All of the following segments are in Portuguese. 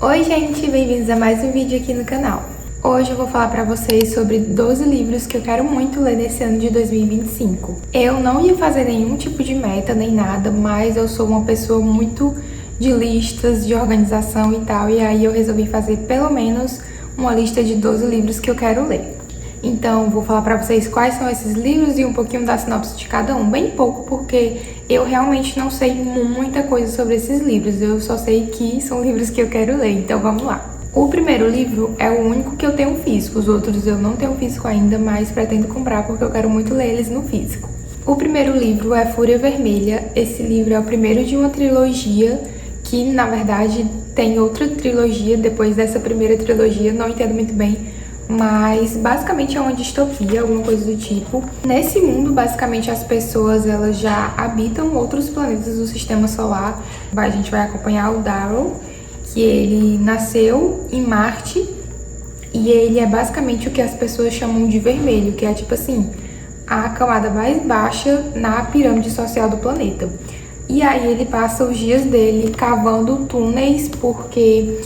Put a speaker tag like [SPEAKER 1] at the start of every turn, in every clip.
[SPEAKER 1] Oi gente, bem-vindos a mais um vídeo aqui no canal. Hoje eu vou falar pra vocês sobre 12 livros que eu quero muito ler nesse ano de 2025. Eu não ia fazer nenhum tipo de meta nem nada, mas eu sou uma pessoa muito de listas, de organização e tal, e aí eu resolvi fazer pelo menos uma lista de 12 livros que eu quero ler. Então, vou falar pra vocês quais são esses livros e um pouquinho da sinopse de cada um. Bem pouco, porque eu realmente não sei muita coisa sobre esses livros. Eu só sei que são livros que eu quero ler, então vamos lá. O primeiro livro é o único que eu tenho físico. Os outros eu não tenho físico ainda, mas pretendo comprar porque eu quero muito ler eles no físico. O primeiro livro é Fúria Vermelha. Esse livro é o primeiro de uma trilogia que, na verdade, tem outra trilogia depois dessa primeira trilogia. Não entendo muito bem, mas basicamente é uma distopia, alguma coisa do tipo. Nesse mundo, basicamente, as pessoas elas já habitam outros planetas do sistema solar. A gente vai acompanhar o Darrow, que ele nasceu em Marte, e ele é basicamente o que as pessoas chamam de vermelho, que é tipo assim, a camada mais baixa na pirâmide social do planeta. E aí ele passa os dias dele cavando túneis, porque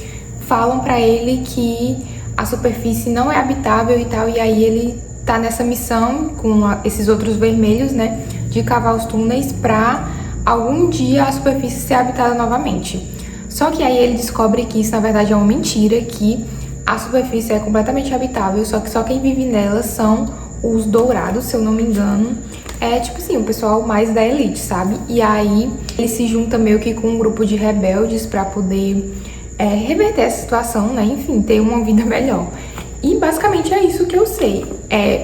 [SPEAKER 1] falam pra ele que a superfície não é habitável e tal, e aí ele tá nessa missão com esses outros vermelhos, né, de cavar os túneis pra algum dia a superfície ser habitada novamente. Só que aí ele descobre que isso na verdade é uma mentira, que a superfície é completamente habitável, só que só quem vive nela são os dourados, se eu não me engano. É tipo assim, o pessoal mais da elite, sabe? E aí ele se junta meio que com um grupo de rebeldes pra poder reverter essa situação, né? Enfim, ter uma vida melhor. E basicamente é isso que eu sei.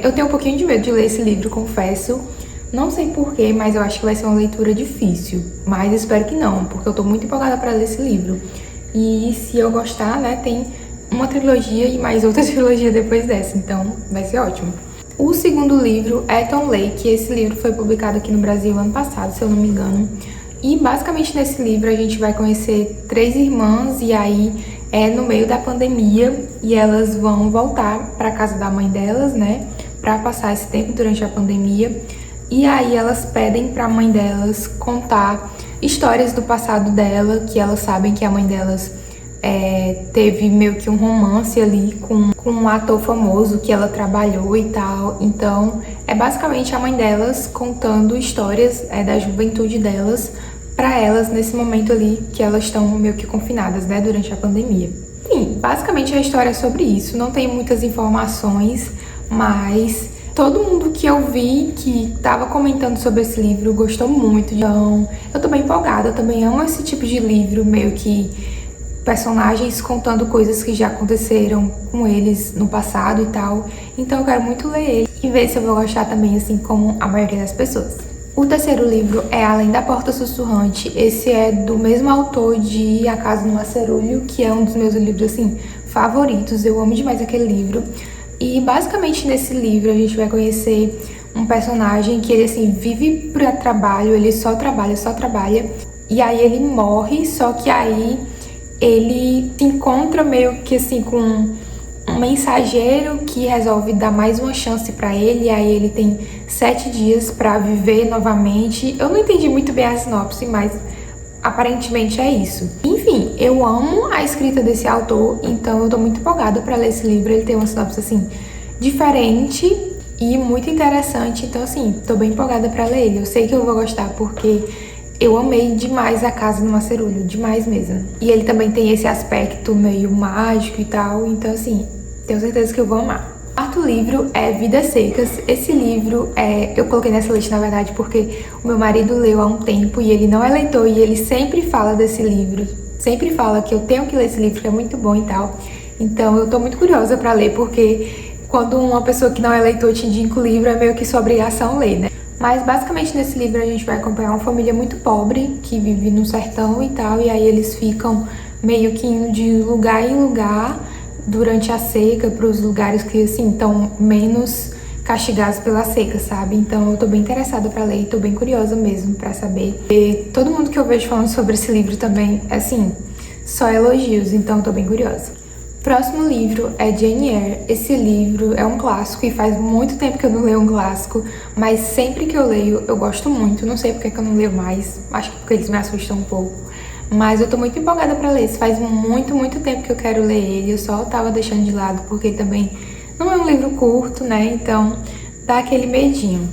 [SPEAKER 1] Eu tenho um pouquinho de medo de ler esse livro, confesso. Não sei porquê, mas eu acho que vai ser uma leitura difícil. Mas espero que não, porque eu tô muito empolgada pra ler esse livro. E se eu gostar, né, tem uma trilogia e mais outra trilogia depois dessa, então vai ser ótimo. O segundo livro é Tom Lake. Esse livro foi publicado aqui no Brasil ano passado, se eu não me engano. E basicamente nesse livro a gente vai conhecer 3 irmãs, e aí é no meio da pandemia e elas vão voltar para casa da mãe delas, né, para passar esse tempo durante a pandemia. E aí elas pedem para a mãe delas contar histórias do passado dela, que elas sabem que a mãe delas teve meio que um romance ali com um ator famoso que ela trabalhou e tal. Então é basicamente a mãe delas contando histórias da juventude delas para elas nesse momento ali que elas estão meio que confinadas, né, durante a pandemia. Enfim, basicamente a história é sobre isso. Não tem muitas informações, mas todo mundo que eu vi que tava comentando sobre esse livro gostou muito. Então eu tô bem empolgada. Eu também amo esse tipo de livro, meio que personagens contando coisas que já aconteceram com eles no passado e tal. Então eu quero muito ler ele e ver se eu vou gostar também, assim como a maioria das pessoas. O terceiro livro é Além da Porta Sussurrante. Esse é do mesmo autor de A Casa no Macerulho, que é um dos meus livros, assim, favoritos. Eu amo demais aquele livro. E basicamente nesse livro a gente vai conhecer um personagem que ele, assim, vive para trabalho, ele só trabalha. E aí ele morre, só que aí ele se encontra meio que assim com um mensageiro que resolve dar mais uma chance pra ele, e aí ele tem 7 dias pra viver novamente. Eu não entendi muito bem a sinopse, mas aparentemente é isso. Enfim, eu amo a escrita desse autor, então eu tô muito empolgada pra ler esse livro. Ele tem uma sinopse assim diferente e muito interessante, então assim, tô bem empolgada pra ler ele. Eu sei que eu vou gostar porque eu amei demais A Casa no Macerulho, demais mesmo. E ele também tem esse aspecto meio mágico e tal, então assim, tenho certeza que eu vou amar. O quarto livro é Vidas Secas. Esse livro eu coloquei nessa lista, na verdade, porque o meu marido leu há um tempo e ele não é leitor, e ele sempre fala desse livro, sempre fala que eu tenho que ler esse livro, que é muito bom e tal. Então eu tô muito curiosa pra ler, porque quando uma pessoa que não é leitor te indica o livro, é meio que sua obrigação ler, né? Mas basicamente nesse livro a gente vai acompanhar uma família muito pobre que vive no sertão e tal, e aí eles ficam meio que indo de lugar em lugar durante a seca, para os lugares que assim estão menos castigados pela seca, sabe? Então eu tô bem interessada pra ler, tô bem curiosa mesmo pra saber. E todo mundo que eu vejo falando sobre esse livro também, assim, só elogios, então eu tô bem curiosa. Próximo livro é Jane Eyre. Esse livro é um clássico e faz muito tempo que eu não leio um clássico, mas sempre que eu leio eu gosto muito. Não sei porque que eu não leio mais, acho que porque eles me assustam um pouco. Mas eu tô muito empolgada pra ler. Isso faz muito tempo que eu quero ler ele. Eu só tava deixando de lado porque ele também não é um livro curto, né? Então dá aquele medinho.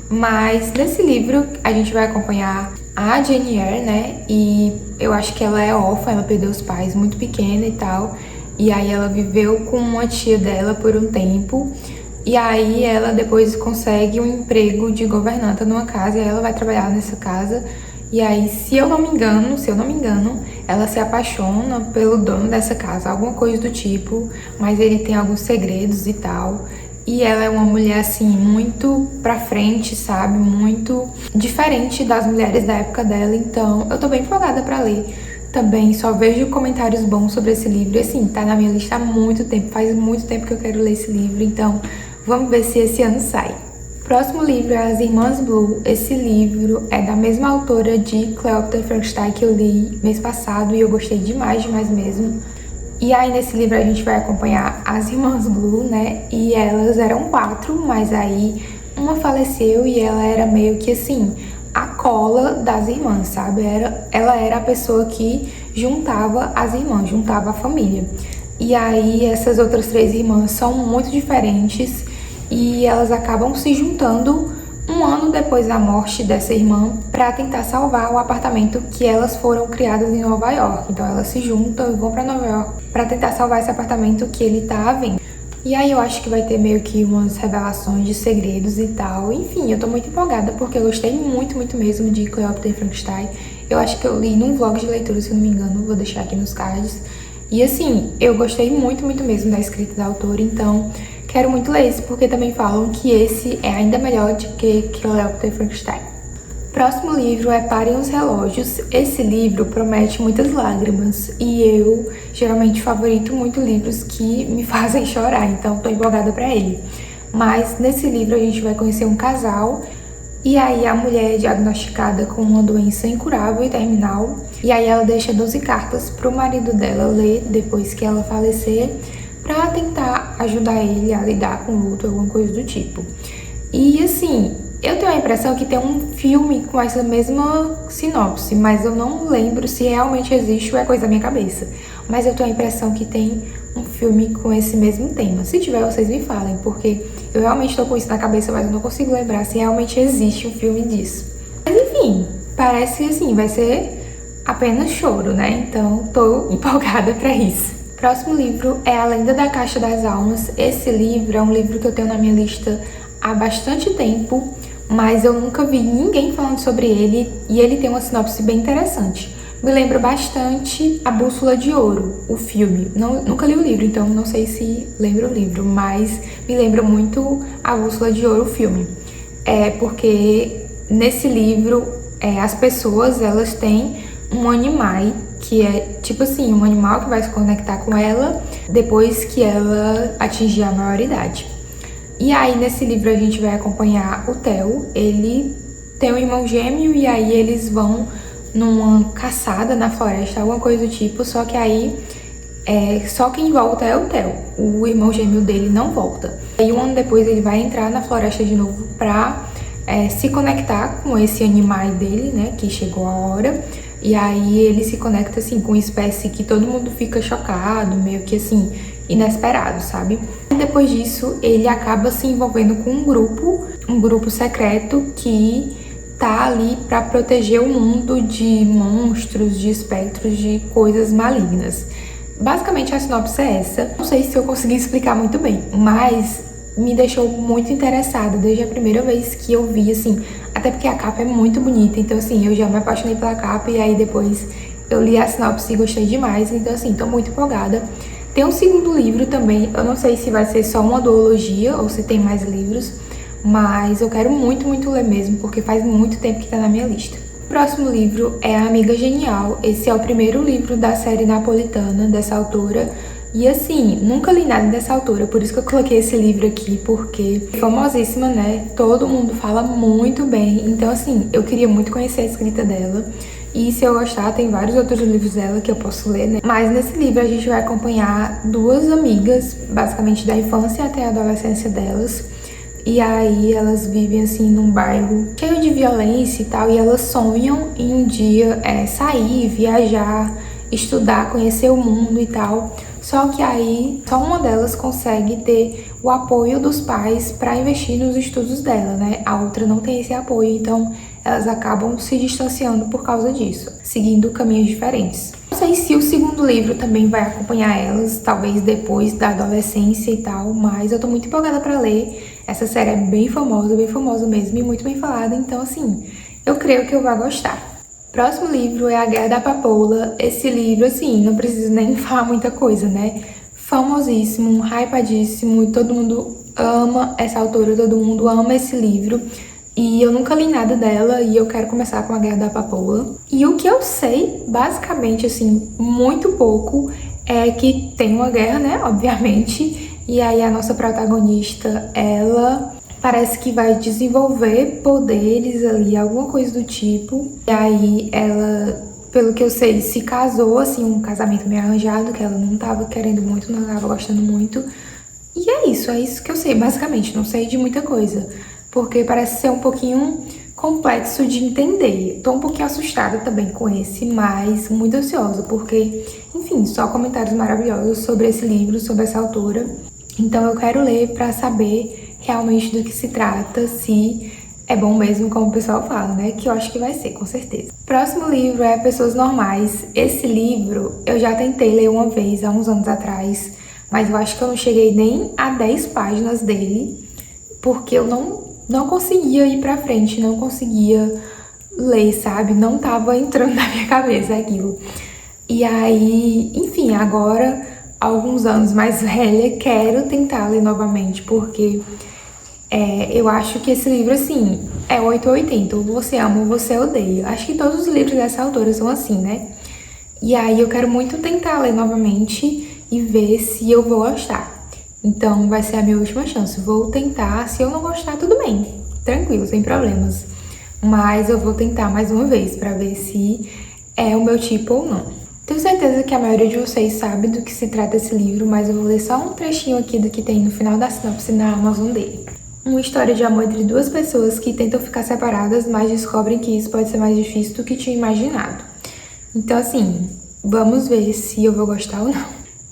[SPEAKER 1] Mas nesse livro a gente vai acompanhar a Jane Eyre, né? E eu acho que ela é órfã, ela perdeu os pais muito pequena e tal. E aí ela viveu com uma tia dela por um tempo. E aí ela depois consegue um emprego de governanta numa casa e aí ela vai trabalhar nessa casa. E aí, se eu não me engano, ela se apaixona pelo dono dessa casa, alguma coisa do tipo, mas ele tem alguns segredos e tal. E ela é uma mulher, assim, muito pra frente, sabe? Muito diferente das mulheres da época dela, então eu tô bem empolgada pra ler. Também só vejo comentários bons sobre esse livro, e assim, tá na minha lista há muito tempo, faz muito tempo que eu quero ler esse livro, então vamos ver se esse ano sai. Próximo livro é As Irmãs Blue. Esse livro é da mesma autora de Cleópatra e Frankenstein que eu li mês passado e eu gostei demais mesmo. E aí nesse livro a gente vai acompanhar as Irmãs Blue, né? E elas eram 4, mas aí uma faleceu e ela era meio que assim, a cola das irmãs, sabe? Ela era a pessoa que juntava as irmãs, juntava a família. E aí essas outras 3 irmãs são muito diferentes e elas acabam se juntando um ano depois da morte dessa irmã para tentar salvar o apartamento que elas foram criadas em Nova York. Então elas se juntam e vão para Nova York para tentar salvar esse apartamento que ele tá à venda. E aí eu acho que vai ter meio que umas revelações de segredos e tal. Enfim, eu tô muito empolgada porque eu gostei muito mesmo de Cleópatra e Frankenstein. Eu acho que eu li num vlog de leitura, se eu não me engano, vou deixar aqui nos cards. E assim, eu gostei muito mesmo da escrita da autora, então quero muito ler esse, porque também falam que esse é ainda melhor do que Cleópatra e Frankenstein. Próximo livro é Parem os Relógios. Esse livro promete muitas lágrimas e eu geralmente favorito muito livros que me fazem chorar, então tô empolgada pra ele. Mas nesse livro a gente vai conhecer um casal e aí a mulher é diagnosticada com uma doença incurável e terminal e aí ela deixa 12 cartas pro marido dela ler depois que ela falecer pra tentar ajudar ele a lidar com o luto, alguma coisa do tipo. E assim, eu tenho a impressão que tem um filme com essa mesma sinopse, mas eu não lembro se realmente existe ou é coisa da minha cabeça. Mas eu tenho a impressão que tem um filme com esse mesmo tema. Se tiver, vocês me falem, porque eu realmente tô com isso na cabeça, mas eu não consigo lembrar se realmente existe um filme disso. Mas enfim, parece que assim, vai ser apenas choro, né? Então tô empolgada pra isso. Próximo livro é A Lenda da Caixa das Almas. Esse livro é um livro que eu tenho na minha lista há bastante tempo, mas eu nunca vi ninguém falando sobre ele e ele tem uma sinopse bem interessante. Me lembra bastante A Bússola de Ouro, o filme. Nunca li o livro, então não sei se lembra o livro, mas me lembra muito A Bússola de Ouro, o filme. É porque nesse livro as pessoas elas têm um animai, que é tipo assim, um animal que vai se conectar com ela depois que ela atingir a maioridade. E aí nesse livro a gente vai acompanhar o Theo, ele tem um irmão gêmeo e aí eles vão numa caçada na floresta, alguma coisa do tipo, só que aí só quem volta é o Theo, o irmão gêmeo dele não volta. E um ano depois ele vai entrar na floresta de novo pra se conectar com esse animal dele, né, que chegou a hora. E aí ele se conecta assim com uma espécie que todo mundo fica chocado, meio que assim, inesperado, sabe? E depois disso ele acaba se envolvendo com um grupo secreto que tá ali pra proteger o mundo de monstros, de espectros, de coisas malignas. Basicamente a sinopse é essa. Não sei se eu consegui explicar muito bem, mas me deixou muito interessada desde a primeira vez que eu vi, assim, até porque a capa é muito bonita, então assim, eu já me apaixonei pela capa e aí depois eu li a sinopse e gostei demais, então assim, tô muito empolgada. Tem um segundo livro também, eu não sei se vai ser só uma duologia ou se tem mais livros, mas eu quero muito ler mesmo, porque faz muito tempo que tá na minha lista. O próximo livro é A Amiga Genial. Esse é o primeiro livro da série napolitana dessa autora. E assim, nunca li nada dessa autora, por isso que eu coloquei esse livro aqui, porque é famosíssima, né? Todo mundo fala muito bem. Então assim, eu queria muito conhecer a escrita dela. E se eu gostar, tem vários outros livros dela que eu posso ler, né? Mas nesse livro a gente vai acompanhar duas amigas, basicamente da infância até a adolescência delas. E aí elas vivem assim num bairro cheio de violência e tal, e elas sonham em um dia sair, viajar, estudar, conhecer o mundo e tal. Só que aí só uma delas consegue ter o apoio dos pais para investir nos estudos dela, né? A outra não tem esse apoio, então elas acabam se distanciando por causa disso, seguindo caminhos diferentes. Não sei se o segundo livro também vai acompanhar elas, talvez depois da adolescência e tal, mas eu tô muito empolgada para ler. Essa série é bem famosa mesmo e muito bem falada, então assim, eu creio que eu vou gostar. Próximo livro é A Guerra da Papoula. Esse livro, assim, não preciso nem falar muita coisa, né? Famosíssimo, hypadíssimo, e todo mundo ama essa autora, todo mundo ama esse livro. E eu nunca li nada dela e eu quero começar com A Guerra da Papoula. E o que eu sei, basicamente, assim, muito pouco, é que tem uma guerra, né? Obviamente. E aí a nossa protagonista, ela parece que vai desenvolver poderes ali, alguma coisa do tipo. E aí ela, pelo que eu sei, se casou, assim, um casamento meio arranjado, que ela não tava querendo muito, não tava gostando muito. E é isso que eu sei, basicamente, não sei de muita coisa. Porque parece ser um pouquinho complexo de entender. Tô um pouquinho assustada também com esse, mas muito ansiosa, porque, enfim, só comentários maravilhosos sobre esse livro, sobre essa autora. Então eu quero ler pra saber realmente do que se trata, se é bom mesmo, como o pessoal fala, né? Que eu acho que vai ser, com certeza. Próximo livro é Pessoas Normais. Esse livro eu já tentei ler uma vez, há uns anos atrás, mas eu acho que eu não cheguei nem a 10 páginas dele, porque eu não conseguia ir pra frente, não conseguia ler, sabe? Não tava entrando na minha cabeça aquilo. E aí, enfim, agora, alguns anos mais velha, quero tentar ler novamente, porque eu acho que esse livro, assim, é 880, ou você ama ou você odeia. Acho que todos os livros dessa autora são assim, né? E aí eu quero muito tentar ler novamente e ver se eu vou gostar. Então vai ser a minha última chance. Vou tentar, se eu não gostar, tudo bem. Tranquilo, sem problemas. Mas eu vou tentar mais uma vez pra ver se é o meu tipo ou não. Tenho certeza que a maioria de vocês sabe do que se trata esse livro, mas eu vou ler só um trechinho aqui do que tem no final da sinopse na Amazon dele. Uma história de amor entre duas pessoas que tentam ficar separadas, mas descobrem que isso pode ser mais difícil do que tinha imaginado. Então, assim, vamos ver se eu vou gostar ou não.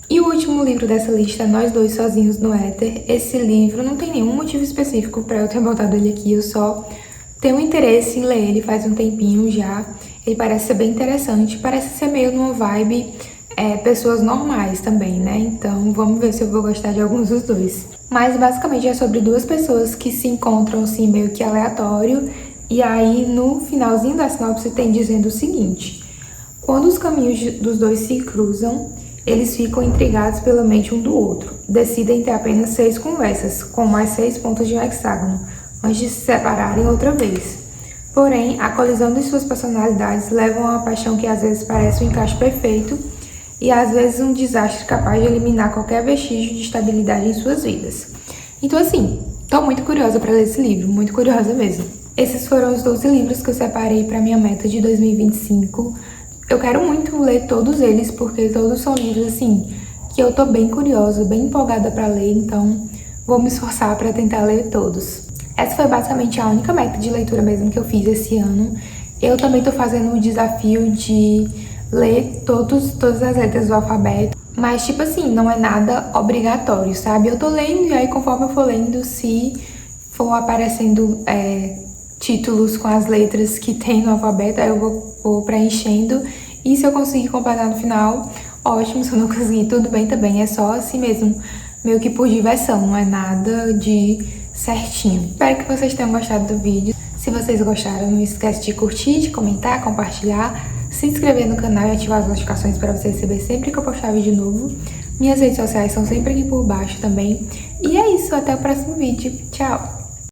[SPEAKER 1] E o último livro dessa lista é Nós Dois Sozinhos no Éter. Esse livro não tem nenhum motivo específico para eu ter botado ele aqui, eu só tenho interesse em ler ele faz um tempinho já. Ele parece ser bem interessante, parece ser meio numa vibe pessoas normais também, né? Então vamos ver se eu vou gostar de alguns dos dois. Mas basicamente é sobre duas pessoas que se encontram assim meio que aleatório. E aí no finalzinho da sinopse tem dizendo o seguinte: quando os caminhos dos dois se cruzam, eles ficam intrigados pela mente um do outro. Decidem ter apenas 6 conversas, com mais 6 pontos de um hexágono, antes de se separarem outra vez. Porém, a colisão de suas personalidades leva a uma paixão que às vezes parece um encaixe perfeito e às vezes um desastre capaz de eliminar qualquer vestígio de estabilidade em suas vidas. Então assim, tô muito curiosa para ler esse livro, muito curiosa mesmo. Esses foram os 12 livros que eu separei para minha meta de 2025. Eu quero muito ler todos eles, porque todos são livros, assim, que eu tô bem curiosa, bem empolgada pra ler, então vou me esforçar pra tentar ler todos. Essa foi basicamente a única meta de leitura mesmo que eu fiz esse ano. Eu também tô fazendo o desafio de ler todas as letras do alfabeto, mas, tipo assim, não é nada obrigatório, sabe? Eu tô lendo e aí, conforme eu for lendo, se for aparecendo títulos com as letras que tem no alfabeto, aí eu vou preenchendo. E se eu conseguir completar no final, ótimo. Se eu não conseguir, tudo bem também. É só assim mesmo, meio que por diversão, não é nada de certinho. Espero que vocês tenham gostado do vídeo. Se vocês gostaram, não esquece de curtir, de comentar, compartilhar, se inscrever no canal e ativar as notificações para você receber sempre que eu postar vídeo novo. Minhas redes sociais são sempre aqui por baixo também. E é isso, até o próximo vídeo. Tchau!